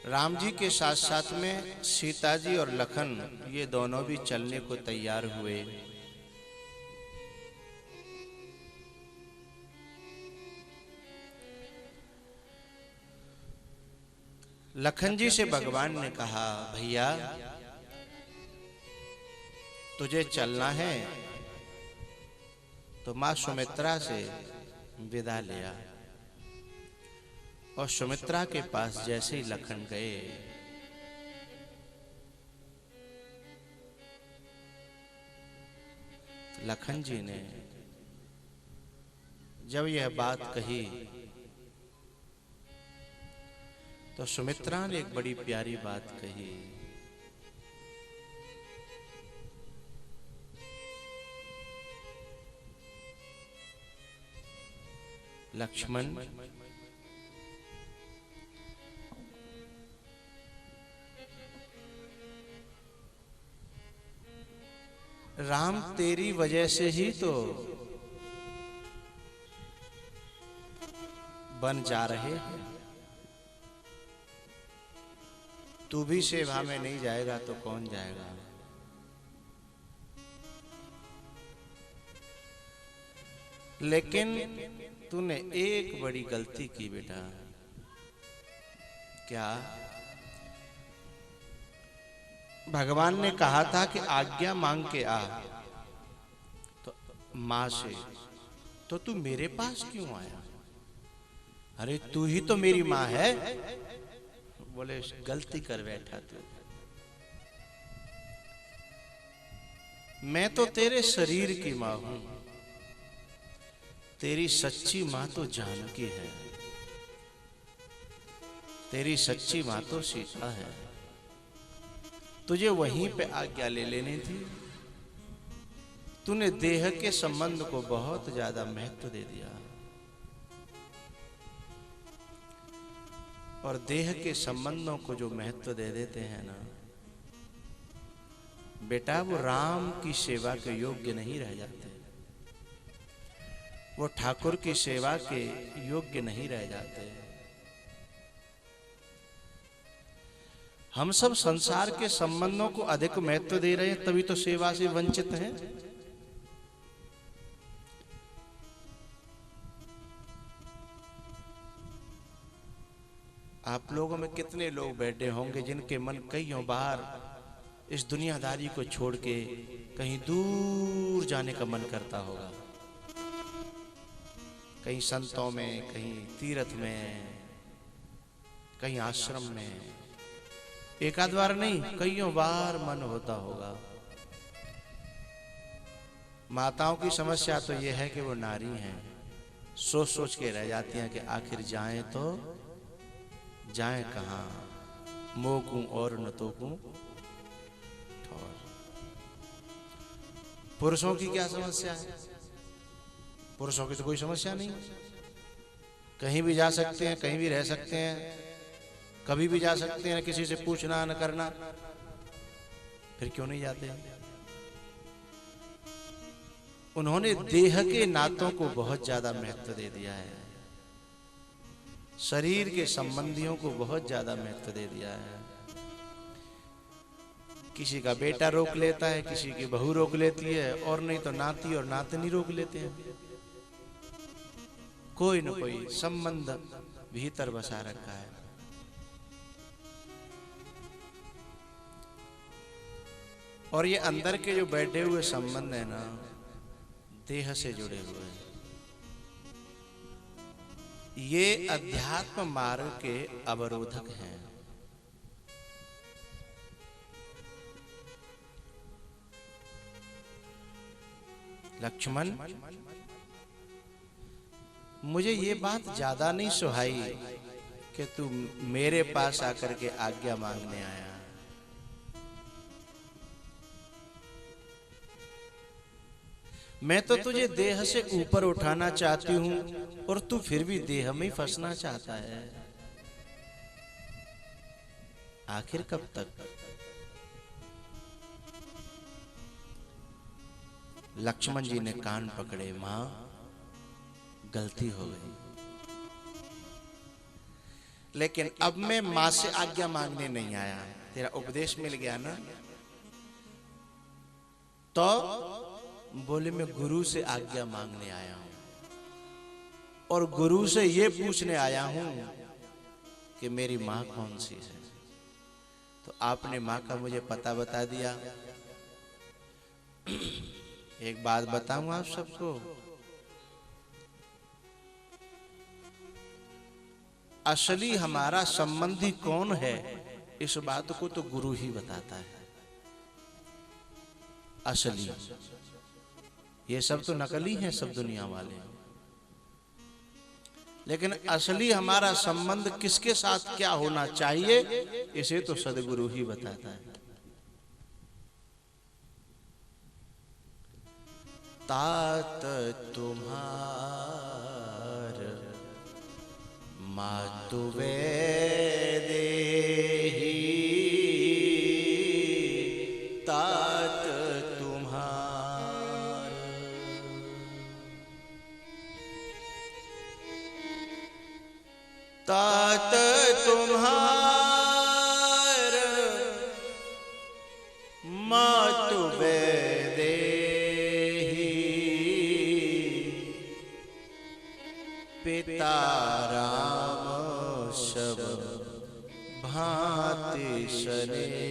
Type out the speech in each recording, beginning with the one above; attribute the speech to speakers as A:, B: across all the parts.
A: राम जी के साथ साथ में सीता जी और लखन ये दोनों भी चलने को तैयार हुए। लखन जी से भगवान ने कहा, भैया तुझे चलना है तो मां सुमित्रा से विदा लिया। और सुमित्रा के पास जैसे ही लखन गए, लखन जी ने जब यह बात कही तो सुमित्रा ने एक बड़ी प्यारी बात कही। लक्ष्मण, राम तेरी वजह से ही तो बन जा रहे हैं। तू भी सेवा में नहीं जाएगा तो कौन जाएगा। लेकिन तूने एक बड़ी गलती की बेटा। क्या? भगवान ने कहा था कि आज्ञा मांग के आ, तो मां से, तो तू मेरे पास क्यों आया? अरे तू ही तो मेरी मां है। बोले गलती कर बैठा तू। मैं तो तेरे शरीर की मां हूं, तेरी सच्ची मां तो जानकी है, तेरी सच्ची मां तो सीता है। तुझे वहीं पे आज्ञा ले लेनी थी। तूने देह के संबंध को बहुत ज्यादा महत्व दे दिया। और देह के संबंधों को जो महत्व दे देते हैं ना बेटा, वो राम की सेवा के योग्य नहीं रह जाते। वो ठाकुर की सेवा के योग्य नहीं रह जाते। हम सब संसार के संबंधों को अधिक महत्व दे रहे हैं, तभी तो सेवा से वंचित हैं। आप लोगों में कितने लोग बैठे होंगे जिनके मन कईयों बार इस दुनियादारी को छोड़ के कहीं दूर जाने का मन करता होगा। कहीं संतों में, कहीं तीर्थ में, कहीं आश्रम में। एक आध बार नहीं, कईयों बार मन होता होगा। माताओं की समस्या तो यह है कि वो नारी हैं, सोच सोच के रह जाती हैं कि आखिर जाएं तो जाएं कहां, मोकूं और न तोकूं ठौर। पुरुषों की क्या समस्या है? पुरुषों की तो कोई समस्या नहीं, कहीं भी जा सकते हैं, कहीं भी रह सकते हैं, कभी भी जा सकते हैं, किसी से पूछना न करना। फिर क्यों नहीं जाते? उन्होंने देह के नातों को बहुत ज्यादा महत्व दे दिया है, शरीर के संबंधियों को बहुत ज्यादा महत्व दे दिया है। किसी का बेटा रोक लेता है, किसी की बहू रोक लेती है, और नहीं तो नाती और नातनी रोक लेते हैं। कोई न कोई संबंध भीतर बसा रखा है। और ये अंदर के जो बैठे हुए संबंध है ना, देह से जुड़े हुए हैं। ये अध्यात्म मार्ग के अवरोधक हैं। लक्ष्मण, मुझे ये बात ज्यादा नहीं सुहाई कि तू मेरे पास आकर के आज्ञा मांगने आया। मैं तो तुझे देह से ऊपर उठाना चाहती हूं और तू फिर भी देह में फंसना चाहता है। आखिर कब तक? लक्ष्मण जी ने कान पकड़े, मां गलती हो गई। लेकिन अब मैं मां से आज्ञा मांगने नहीं आया, तेरा उपदेश मिल गया ना। तो बोले मैं गुरु से आज्ञा मांगने आया हूं, और गुरु से ये पूछने आया हूं कि मेरी मां कौन सी है। तो आपने मां का मुझे पता बता दिया। एक बात बताऊं आप सबको, असली हमारा संबंधी कौन है इस बात को तो गुरु ही बताता है। असली, ये सब तो नकली हैं सब दुनिया वाले, लेकिन असली हमारा संबंध किसके साथ क्या होना चाहिए इसे तो सदगुरु ही बताता है। तात तुम्हार मातु वैदेही, तात तुम्हार तात तुम्हार मातु वैदेही, पिता राम सब भांति स्नेही,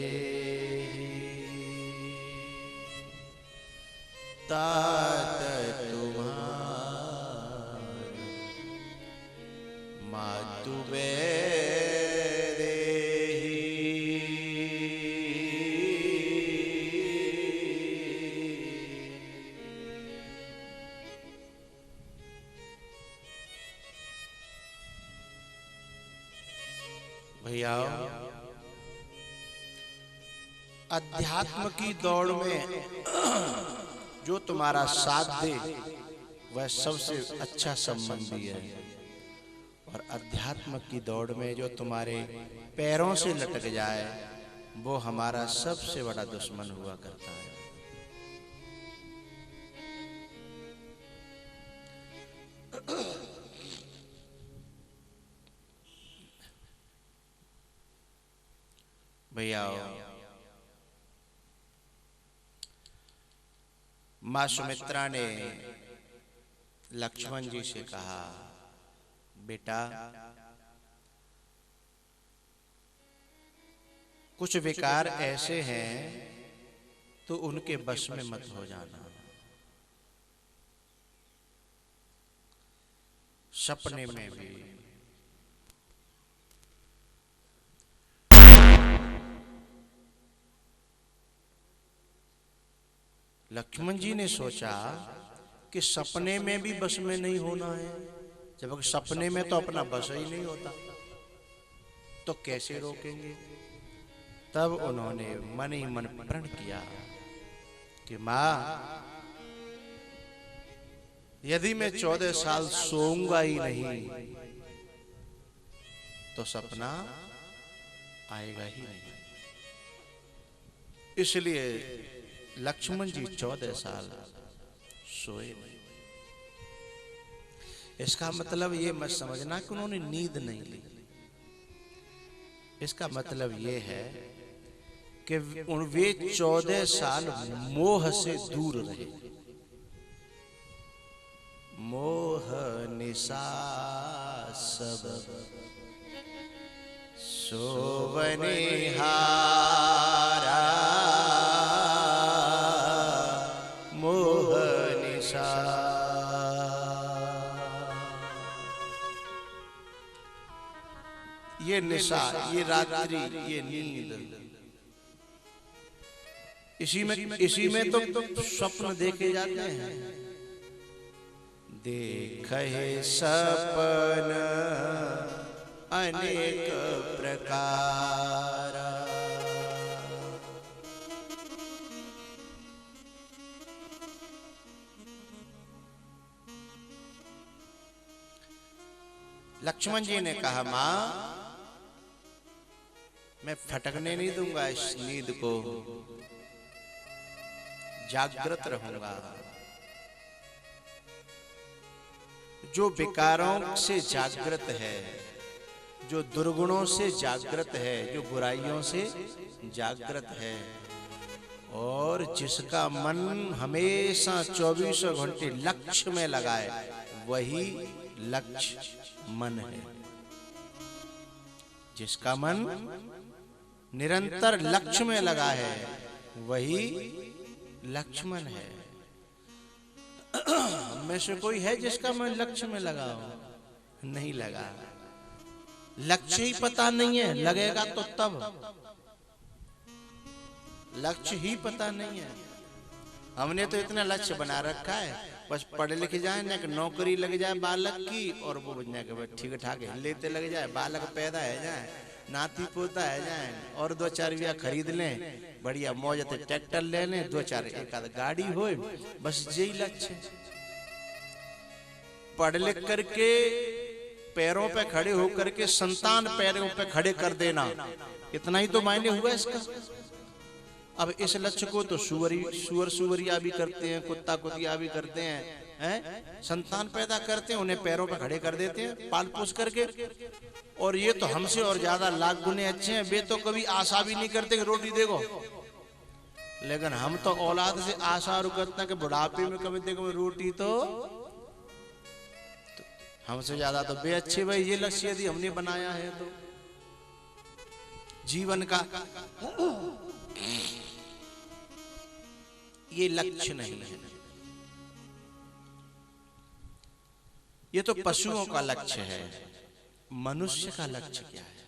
A: तात तुम्हार मातु वैदेही। भैया, अध्यात्म की दौड़ में जो तुम्हारा साथ दे वह सबसे अच्छा संबंधी है, और अध्यात्म की दौड़ में जो तुम्हारे पैरों से लटक जाए वो हमारा सबसे बड़ा दुश्मन हुआ करता है। भैया, मां सुमित्रा ने लक्ष्मण जी से कहा, बेटा कुछ विकार ऐसे हैं तो उनके बश में मत हो जाना। सपने में भी लक्ष्मण जी ने सोचा कि सपने में भी बस में नहीं होना है, जब सपने में तो अपना बस ही नहीं होता तो कैसे रोकेंगे। तब उन्होंने मन ही मन प्रण किया कि मां, यदि मैं 14 साल सोऊंगा ही नहीं तो सपना आएगा ही नहीं। इसलिए लक्ष्मण जी 14 साल सोए नहीं। इसका मतलब ये मत समझना कि उन्होंने नींद नहीं ली। इसका मतलब ये है कि वे 14 साल मोह से दूर रहे। मोह निशा सब सोवनिहारा, मोह निशा। ये निशा, ये रात्रि, ये नींद, इसी में तो स्वप्न देखे जाते हैं। देखे सपन अनेक प्रकार, लक्ष्मण जी ने कहा, मां मैं फटकने नहीं दूंगा इस नींद को, जागृत रहूंगा। जो विकारों से जागृत है, जो दुर्गुणों से जागृत है, जो बुराइयों से जागृत है, और जिसका मन हमेशा 24 घंटे लक्ष्य में लगाए, वही लक्ष्य मन है। जिसका मन निरंतर लक्ष्य में लगा है, वही लक्ष्मण है। हम में से कोई है जिसका मन लक्ष्य में लगा हो? नहीं लगा। लक्ष्य ही पता नहीं है, लगेगा तो तब। लक्ष्य ही पता नहीं है। हमने तो इतना लक्ष्य बना रखा है, बस पढ़े लिखे जाए ना, कि नौकरी लग जाए बालक की, और वो बजना के ठीक ठाक लेते लग जाए, बालक पैदा है जाए, नाती पोता है जाए, और 2-4 रुपया खरीद लें, बढ़िया मौज से ट्रैक्टर ले लें, 2-4 एक आध गाड़ी हो, बस यही लक्ष्य। पढ़ लिख करके पैरों पे खड़े होकर के संतान पैरों पे खड़े कर देना, इतना ही तो मायने हुआ इसका। अब इस लक्ष्य को तो सुअर सुअरिया भी करते हैं, कुत्ता कुतिया भी करते हैं, संतान पैदा करते हैं, उन्हें पैरों पे खड़े कर देते हैं पाल पोस करके। और ये तो हमसे और ज्यादा लाख गुने अच्छे हैं, वे तो कभी आशा भी नहीं करते कि रोटी देगो, लेकिन हम तो औलाद से आशा करते हैं कि बुढ़ापे में कभी देखो रोटी तो हमसे ज्यादा तो बे अच्छे भाई। ये लक्ष्य यदि हमने बनाया है तो जीवन का, ये लक्ष्य नहीं है। ये तो पशुओं का लक्ष्य है। मनुष्य का लक्ष्य क्या है?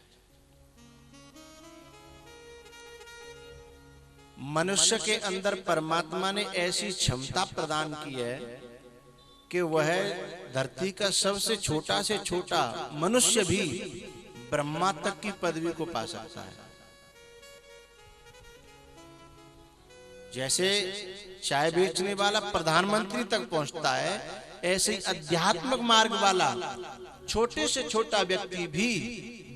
A: मनुष्य के अंदर परमात्मा ने ऐसी क्षमता प्रदान की है कि वह धरती का सबसे छोटा से छोटा मनुष्य भी ब्रह्मा तक की पदवी को पा सकता है। जैसे चाय बेचने वाला प्रधानमंत्री तक पहुंचता है, ऐसे ही अध्यात्मिक मार्ग वाला छोटे से छोटा व्यक्ति भी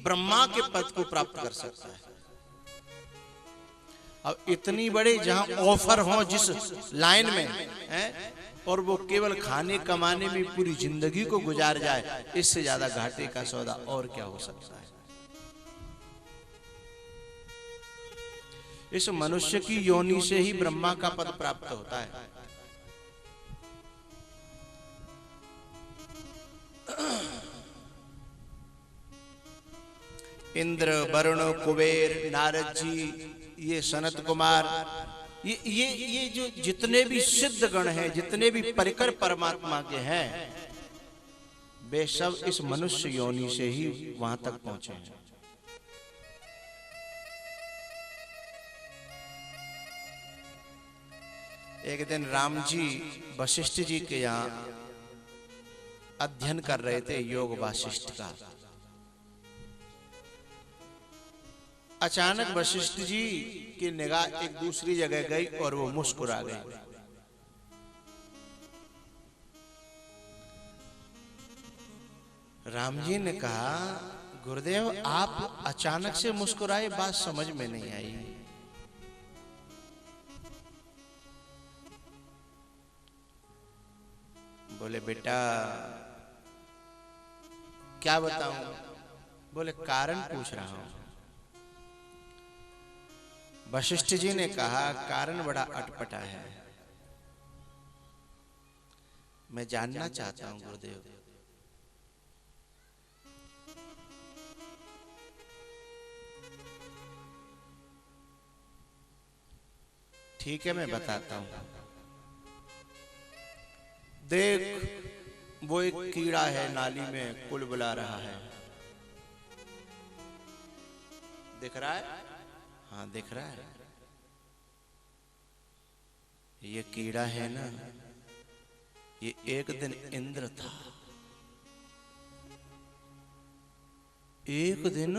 A: ब्रह्मा के पद को प्राप्त कर सकता है। अब इतनी बड़े जहां ऑफर हो जिस लाइन में है, और वो केवल खाने कमाने में पूरी जिंदगी को गुजार जाए, इससे ज्यादा घाटे का सौदा और क्या हो सकता है? इस मनुष्य की योनि से ही ब्रह्मा का पद प्राप्त होता है। इंद्र, वरुण, कुबेर, नारद जी, ये सनत कुमार, ये जो जितने भी सिद्ध गण हैं, जितने भी परिकर परमात्मा के हैं, वे सब इस मनुष्य योनि से ही वहां तक पहुंचे हैं। एक दिन राम जी वशिष्ठ जी के यहाँ अध्ययन कर रहे थे, योग वासिष्ठ का। अचानक वशिष्ठ जी की निगाह एक दूसरी जगह गई और वो मुस्कुरा गए। राम जी ने कहा, गुरुदेव आप अचानक से मुस्कुराए, बात समझ में नहीं आई। बोले बेटा क्या बताऊं? बोले कारण पूछ रहा हूं। वशिष्ठ जी ने कहा, कारण बड़ा अटपटा है, मैं जानना चाहता हूं गुरुदेव। ठीक है मैं बताता हूं। देख वो एक कीड़ा है, नाली में कुलबुला रहा है, दिख रहा है? हाँ दिख रहा है। ये कीड़ा है ना, ये एक दिन इंद्र था। एक दिन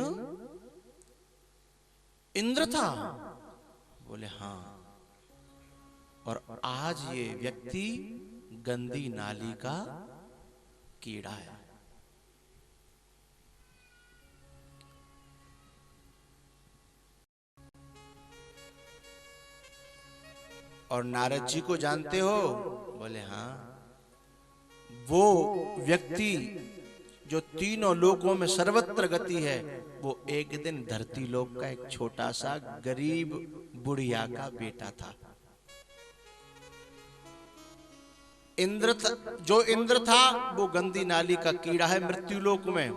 A: इंद्र था? बोले हाँ। और आज ये व्यक्ति गंदी नाली का कीड़ा है। और नारद जी को जानते हो? बोले हाँ। वो व्यक्ति जो तीनों लोकों में सर्वत्र गति है, वो एक दिन धरती लोक का एक छोटा सा गरीब बुढ़िया का बेटा था। जो इंद्र था वो गंदी नाली का कीड़ा है मृत्यु लोक में,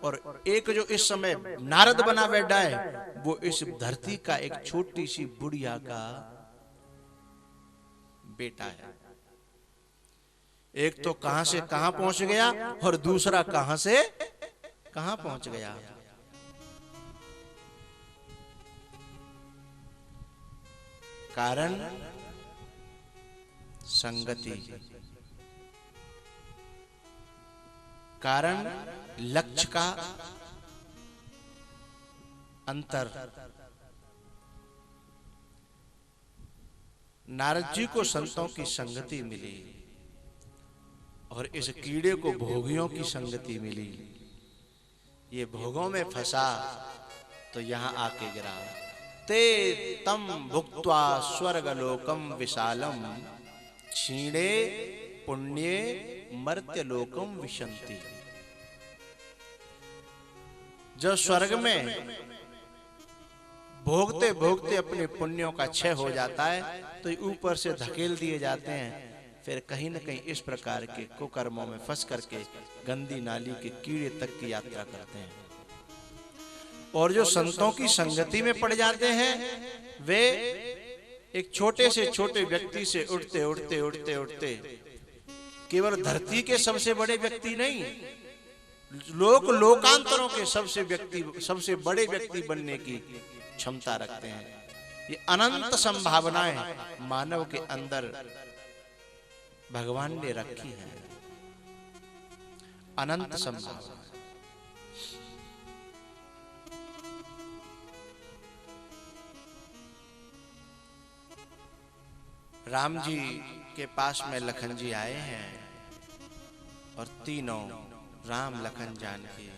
A: और एक जो इस समय नारद बना बैठा है वो इस धरती का एक छोटी सी बुढ़िया का बेटा है। एक तो कहां से कहां पहुंच गया और दूसरा कहां से कहां पहुंच गया। कारण संगति, कारण लक्ष्य का अंतर। नारद जी को संतों की संगति मिली और इस कीड़े को भोगियों की संगति मिली। ये भोगों में फंसा तो यहां आके गिरा। ते तम भुक्त्वा स्वर्गलोकम विशालम क्षीणे पुण्ये मर्त्यलोकम विशंति। जो स्वर्ग में भोगते भोगते अपने पुण्यों का क्षय हो जाता है तो ऊपर से धकेल दिए जाते हैं, फिर कहीं न कहीं इस प्रकार के कुकर्मों में फंस करके गंदी नाली के कीड़े तक की यात्रा करते हैं। और जो संतों की संगति में पड़ जाते हैं वे एक छोटे से छोटे व्यक्ति से उठते उठते उठते उठते केवल धरती के सबसे बड़े व्यक्ति नहीं, लोकांतरों के सबसे बड़े व्यक्ति बनने की क्षमता रखते हैं। ये अनंत संभावनाएं मानव के अंदर भगवान ने रखी है, अनंत संभावना। राम जी के पास में लखन जी आए हैं और तीनों राम लखन जानकी